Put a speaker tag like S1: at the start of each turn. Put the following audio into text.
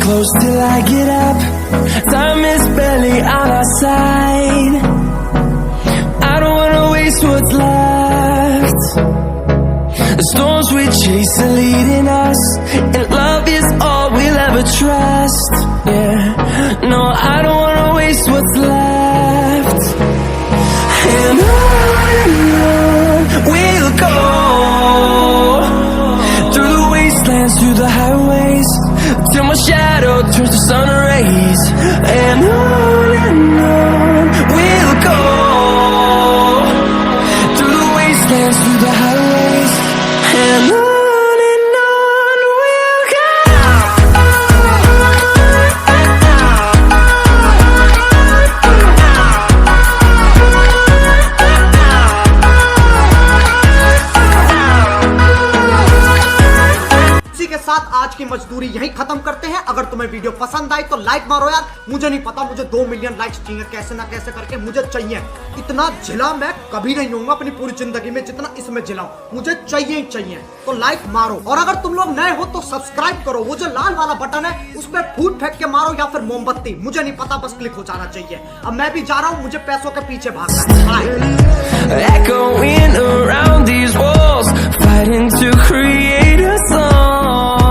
S1: Close till I get up. Time is barely on our side. I don't wanna waste what's left. The storms we chase are leading us, and love is all we'll ever trust. Yeah, no, I don't wanna waste what's left. And on we'll go, through the wastelands, through the highways, till my shadow turns to sun rays. And on we'll go, through the wastelands, through the highways, and on we'll go.
S2: साथ आज की मजदूरी यहीं खत्म करते हैं। अगर तुम्हें वीडियो पसंद आई तो लाइक मारो यार। मुझे नहीं पता, मुझे 2 मिलियन लाइक्स चाहिए, कैसे ना कैसे करके मुझे चाहिए। इतना झिला मैं कभी नहीं होऊंगा अपनी पूरी जिंदगी में जितना इसमें झिलाऊं, मुझे चाहिए ही चाहिए। तो लाइक मारो, और अगर तुम लोग नए हो तो सब्सक्राइब करो। वो जो लाल वाला बटन है उस पर फूट फेंक के मारो या फिर मोमबत्ती, मुझे नहीं पता, बस क्लिक हो जाना चाहिए। अब मैं भी जा रहा हूँ, मुझे पैसों के पीछे भागना है।
S1: Echoing around these walls, fighting to create a song.